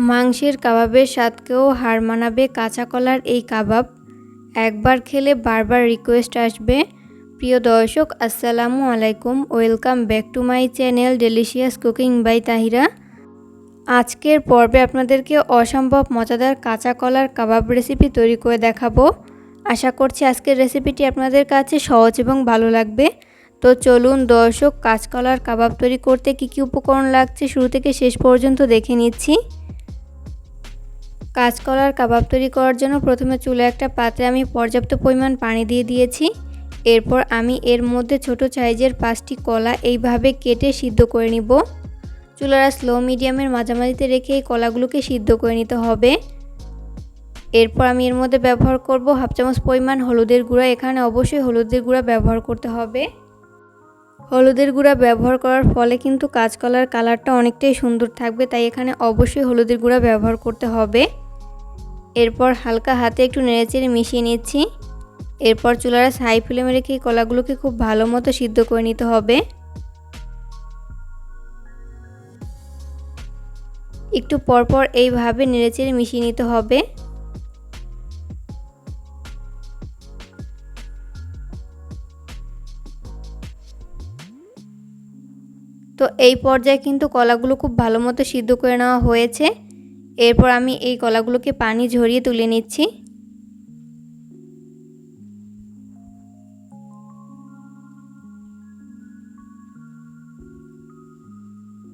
মাংসের কাবাবের স্বাদকেও হার মানাবে কাঁচা কলার এই কাবাব। একবার খেলে বারবার রিকোয়েস্ট আসবে। প্রিয় দর্শক, আসসালামু আলাইকুম, welcome back to my channel delicious cooking by Tahira. আজকের পর্বে আপনাদেরকে অসম্ভব মজাদার কাঁচা কলার কাবাব রেসিপি তৈরি করে দেখাবো। আশা করছি আজকের রেসিপিটি আপনাদের কাছে সহজ এবং ভালো লাগবে। তো চলুন দর্শক, কাঁচকলার কাবাব তৈরি করতে কী কী উপকরণ লাগছে শুরু থেকে শেষ পর্যন্ত দেখে নিচ্ছি। কাঁচকলার কাবাব তৈরি করার জন্য প্রথমে চুলায় একটা পাত্রে আমি পর্যাপ্ত পরিমাণ পানি দিয়ে দিয়েছি। এরপর আমি এর মধ্যে ছোট সাইজের 5টি কলা এইভাবে কেটে সিদ্ধ করে নিব। চুলার স্লো মিডিয়ামের মাঝামাঝিতে রেখে এই কলাগুলোকে সিদ্ধ করে নিতে হবে। এরপর আমি এর মধ্যে ব্যবহার করব হাফ চামচ পরিমাণ হলুদের গুঁড়া। এখানে অবশ্যই হলুদের গুঁড়া ব্যবহার করতে হবে। হলুদের গুঁড়া ব্যবহার করার ফলে কিন্তু কাঁচকলার কালারটা অনেকটাই সুন্দর থাকবে, তাই এখানে অবশ্যই হলুদের গুঁড়া ব্যবহার করতে হবে। এরপর হালকা হাতে একটু নেড়েচেড়ে মিশিয়ে নিচ্ছি। এরপর চুলার হাই ফ্লেমে রেখে কলাগুলোকে খুব ভালো মতো সিদ্ধ করে নিতে হবে। একটু পরপর এইভাবে নেড়েচেড়ে মিশিয়ে নিতে হবে। তো এই পর্যায়ে কিন্তু কলাগুলো খুব ভালো মতো সিদ্ধ করে নেওয়া হয়েছে। এরপর আমি এই কলাগুলোকে পানি ঝরিয়ে তুলে নিচ্ছি।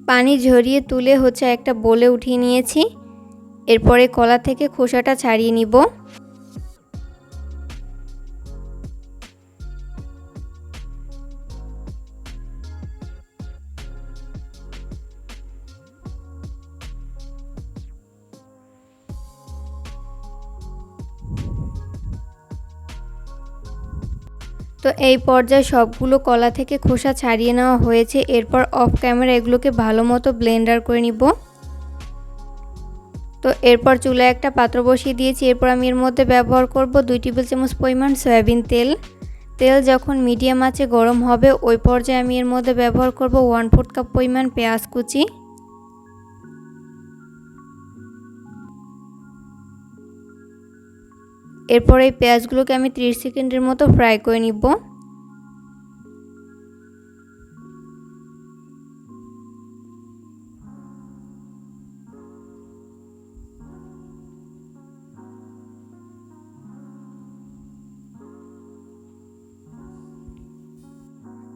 পানি ঝরিয়ে তুলে একটা বোলে উঠিয়ে নিয়েছি। এরপরে কলা থেকে খোসাটা ছাড়িয়ে নিব। তো এই পর্যায়ে সবগুলো কলা থেকে খোসা ছাড়িয়ে নেওয়া হয়েছে। এরপর অফ ক্যামেরা এগুলোকে ভালো মতো ব্লেন্ডার করে নিব। তো এরপর চুলায় একটা পাত্র বসিয়ে দিয়েছি। এরপর আমি এর মধ্যে ব্যবহার করব 2 টেবিল চামচ পরিমাণ সয়াবিন তেল। তেল যখন মিডিয়াম আঁচে গরম হবে ওই পর্যায়ে আমি এর মধ্যে ব্যবহার করব 1/4 কাপ পরিমাণ পেঁয়াজ কুচি। এরপর এই পেঁয়াজগুলোকে আমি 30 সেকেন্ডের মতো ফ্রাই করে নিব।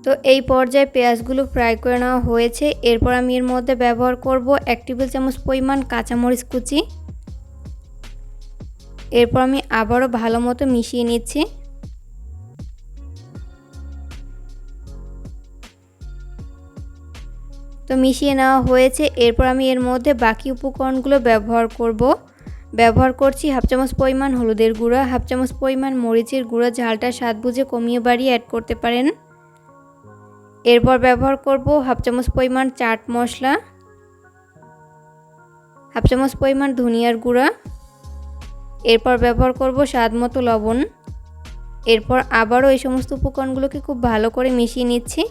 তো এই পর্যায়ে পেঁয়াজগুলো ফ্রাই করে নেওয়া হয়েছে। এরপর আমি এর মধ্যে ব্যবহার করব 1 টেবিল চামচ পরিমাণ কাঁচামরিচ কুচি। এরপর আমি আবারও ভালো মতো মিশিয়ে নিচ্ছি। তো মিশিয়ে নেওয়া হয়েছে। এরপর আমি এর মধ্যে বাকি উপকরণগুলো ব্যবহার করছি হাফ চামচ পরিমাণ হলুদের গুঁড়া, হাফ চামচ পরিমাণ মরিচের গুঁড়া, ঝালটা স্বাদ বুঝে কমিয়ে বাড়িয়ে অ্যাড করতে পারেন। এরপর ব্যবহার করব হাফ চামচ পরিমাণ চাট মশলা, হাফ চামচ পরিমাণ ধনিয়ার গুঁড়া। এরপর ব্যবহার করব স্বাদ মতো লবণ। এরপর আবারও এই সমস্ত উপকরণগুলোকে খুব ভালো করে মিশিয়ে নিচ্ছি।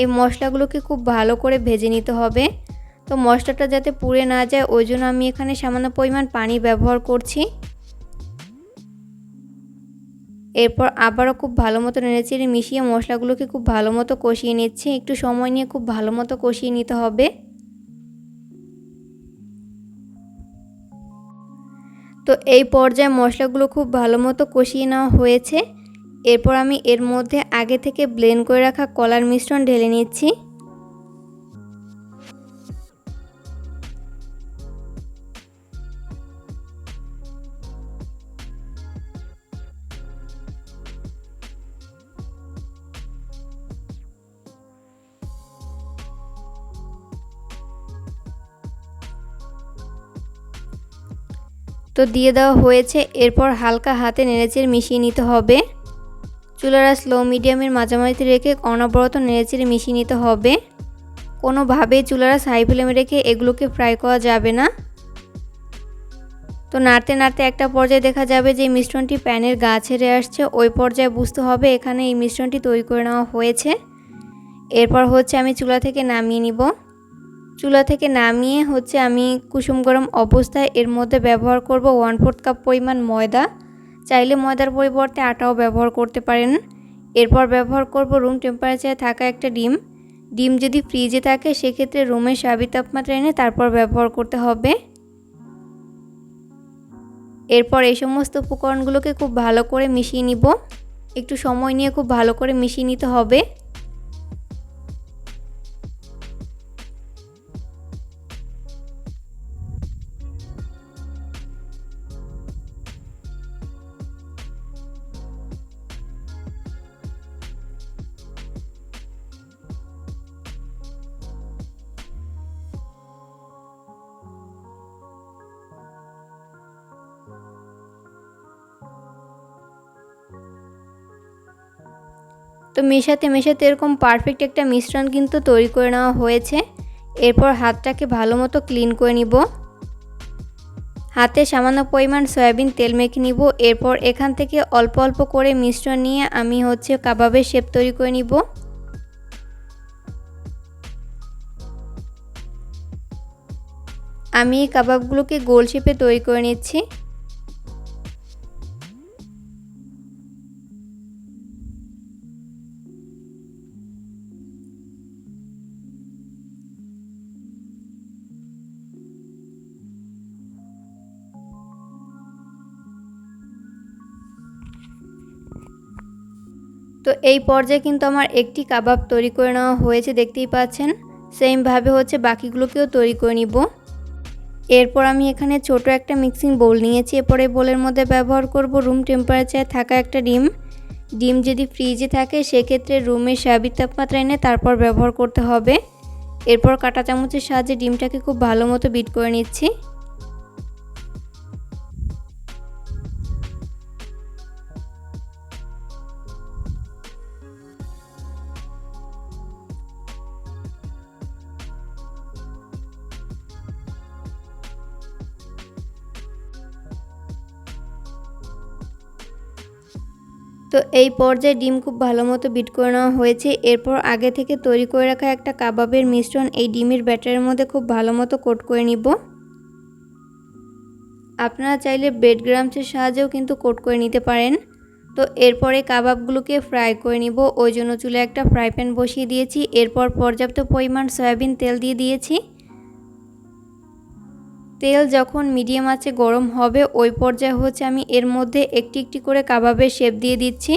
এই মশলাগুলোকে খুব ভালো করে ভেজে নিতে হবে। তো মশলাটা যাতে পুড়ে না যায় ওই জন্য আমি এখানে সামান্য পরিমাণ পানি ব্যবহার করছি। এরপর আবারও খুব ভালো মতো নেড়েচেড়ে মিশিয়ে মশলাগুলোকে খুব ভালো মতো কষিয়ে নিচ্ছি। একটু সময় নিয়ে খুব ভালো মতো কষিয়ে নিতে হবে। তো এই পর্যায়ে মশলাগুলো খুব ভালো মতো কষিয়ে নেওয়া হয়েছে। এরপর আমি এর মধ্যে আগে থেকে ব্লেন্ড করে রাখা কলার মিশ্রণ ঢেলে নিচ্ছি। তো দিয়ে দেওয়া হয়েছে। এরপর হালকা হাতে নেড়েচেড়ে মিশিয়ে নিতে হবে। চুলার স্লো মিডিয়ামের মাঝামাঝিতে রেখে অনবরত নেড়েচেড়ে মিশিয়ে নিতে হবে। কোনোভাবেই চুলার হাই ফ্লেমে রেখে এগুলোকে ফ্রাই করা যাবে না। তো নাড়তে নাড়তে একটা পর্যায়ে দেখা যাবে যে মিশ্রণটি প্যানের গা ছেড়ে আসছে। ওই পর্যায়ে বুঝতে হবে এখানে এই মিশ্রণটি তৈরি করে নেওয়া হয়েছে। এরপর আমি চুলা থেকে নামিয়ে নিব। চুলা থেকে নামিয়ে আমি কুসুম গরম অবস্থায় এর মধ্যে ব্যবহার করব 1/4 কাপ পরিমাণ ময়দা। চাইলে ময়দার পরিবর্তে আটাও ব্যবহার করতে পারেন। এরপর ব্যবহার করব রুম টেম্পারেচারে থাকা একটা ডিম। ডিম যদি ফ্রিজে থাকে সেক্ষেত্রে রুমের স্বাভাবিক তাপমাত্রা এনে তারপর ব্যবহার করতে হবে। এরপর এই সমস্ত উপকরণগুলোকে খুব ভালো করে মিশিয়ে নিব। একটু সময় নিয়ে খুব ভালো করে মিশিয়ে নিতে হবে। তো মেশাতে মেশাতে এরকম পারফেক্ট একটা মিশ্রণ কিন্তু তৈরি করে নেওয়া হয়েছে। এরপর হাতটাকে ভালো মতো ক্লিন করে নিব। হাতে সামান্য পরিমাণ সয়াবিন তেল মেখে নিব। এরপর এখান থেকে অল্প অল্প করে মিশ্রণ নিয়ে আমি কাবাবের শেপ তৈরি করে নিব। আমি এই কাবাবগুলোকে গোল শেপে তৈরি করে নিচ্ছি। তো এই পর্যায়ে কিন্তু আমার একটি কাবাব তৈরি করে নেওয়া হয়েছে, দেখতেই পাচ্ছেন। সেম ভাবে বাকিগুলোকেও তৈরি করে নিব। এরপর আমি এখানে ছোট একটা মিক্সিং বোল নিয়েছি। এরপর এই বোলের মধ্যে ব্যবহার করব রুম টেম্পারেচারে থাকা একটা ডিম। ডিম যদি ফ্রিজে থাকে সেক্ষেত্রে রুমের স্বাভাবিক তাপমাত্রা এনে তারপর ব্যবহার করতে হবে। এরপর কাঁটা চামচের সাহায্যে ডিমটাকে খুব ভালো মতো বিট করে নিচ্ছি। তো এই পর্যায়ে ডিম খুব ভালো মতো বিট করে নেওয়া হয়েছে। এরপর আগে থেকে তৈরি করে রাখা একটা কাবাবের মিশ্রণ এই ডিমের ব্যাটারের মধ্যে খুব ভালো মতো কোট করে নিব। আপনারা চাইলে ব্রেড ক্রাম্বসের সাহায্যেও কিন্তু কোট করে নিতে পারেন। তো এরপরে কাবাবগুলোকে ফ্রাই করে নিব। ওই জন্য চুলায় একটা ফ্রাই প্যান বসিয়ে দিয়েছি। এরপর পর্যাপ্ত পরিমাণ সয়াবিন তেল দিয়ে দিয়েছি। তেল যখন মিডিয়াম আঁচে গরম হবে ওই পর্যায়ে আমি এর মধ্যে একটি একটি করে কাবাবের শেপ দিয়ে দিচ্ছি।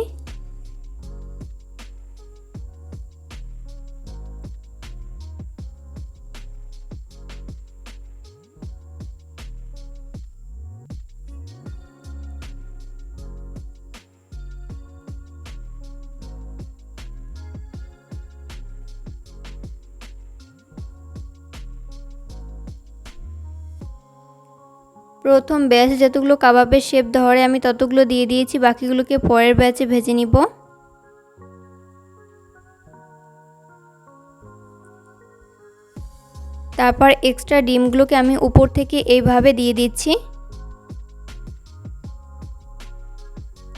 প্রথম ব্যাচে যতগুলো কাবাবের শেপ ধরে আমি ততগুলো দিয়ে দিয়েছি, বাকিগুলোকে পরের ব্যাচে ভেজে নিব। তারপর এক্সট্রা ডিমগুলোকে আমি উপর থেকে এইভাবে দিয়ে দিচ্ছি।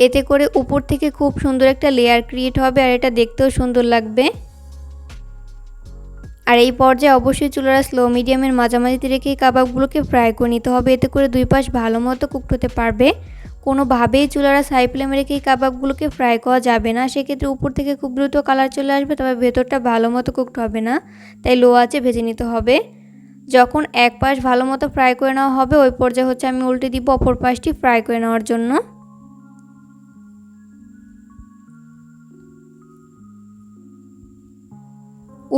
এতে করে উপর থেকে খুব সুন্দর একটা লেয়ার ক্রিয়েট হবে আর এটা দেখতেও সুন্দর লাগবে। আর এই পর্যায়ে অবশ্যই চুলার স্লো মিডিয়ামের মাঝামাঝিতে রেখে কাবাবগুলোকে ফ্রাই করে নিতে হবে। এতে করে দুই পাশ ভালো মতো কুকড হতে পারবে। কোনোভাবেই চুলার হাই ফ্লেমে রেখে কাবাবগুলোকে ফ্রাই করা যাবে না, সেক্ষেত্রে উপর থেকে খুব দ্রুত কালার চলে আসবে, তবে ভেতরটা ভালো মতো কুকড হবে না, তাই লো আঁচে ভেজে নিতে হবে। যখন এক পাশ ভালো মতো ফ্রাই করে নেওয়া হবে ওই পর্যায়ে আমি উল্টে দিব অপর পাশটি ফ্রাই করে নেওয়ার জন্য।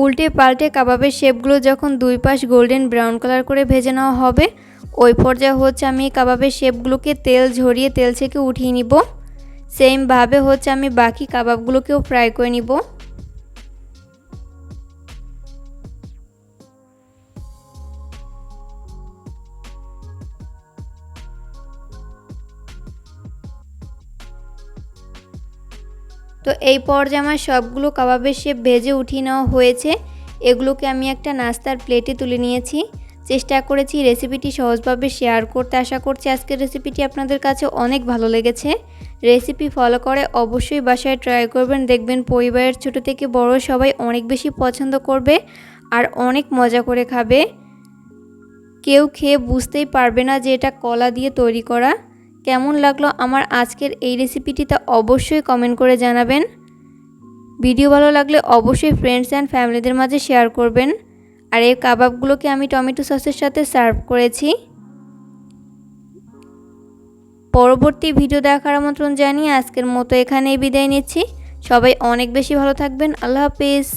উল্টে পাল্টে কাবাবের শেপগুলো যখন দুই পাশ গোল্ডেন ব্রাউন কালার করে ভেজে নেওয়া হবে ওই পর্যায়ে আমি কাবাবের শেপগুলোকে তেল ঝরিয়ে তেল থেকে উঠিয়ে নিব। সেম ভাবে আমি বাকি কাবাবগুলোকেও ফ্রাই করে নিব। তো এই পর্যায়ে আমার সবগুলো কাবাবের শেপ ভেজে উঠিয়ে নেওয়া হয়েছে। এগুলোকে আমি একটা নাস্তার প্লেটে তুলে নিয়েছি। চেষ্টা করেছি রেসিপিটি সহজভাবে শেয়ার করতে। আশা করছি আজকের রেসিপিটি আপনাদের কাছে অনেক ভালো লেগেছে। রেসিপি ফলো করে অবশ্যই বাসায় ট্রাই করবেন, দেখবেন পরিবারের ছোট থেকে বড় সবাই অনেক বেশি পছন্দ করবে আর অনেক মজা করে খাবে। কেউ খেয়ে বুঝতেই পারবে না যে এটা কলা দিয়ে তৈরি করা। কেমন লাগলো আমার আজকের এই রেসিপিটি তা অবশ্যই কমেন্ট করে জানাবেন। ভিডিও ভালো লাগলে অবশ্যই ফ্রেন্ডস অ্যান্ড ফ্যামিলিদের মাঝে শেয়ার করবেন। আর এই কাবাবগুলোকে আমি টমেটো সসের সাথে সার্ভ করেছি। পরবর্তী ভিডিও দেখার আমন্ত্রণ জানিয়ে আজকের মতো এখানেই বিদায় নিচ্ছি। সবাই অনেক বেশি ভালো থাকবেন। আল্লাহ হাফেজ।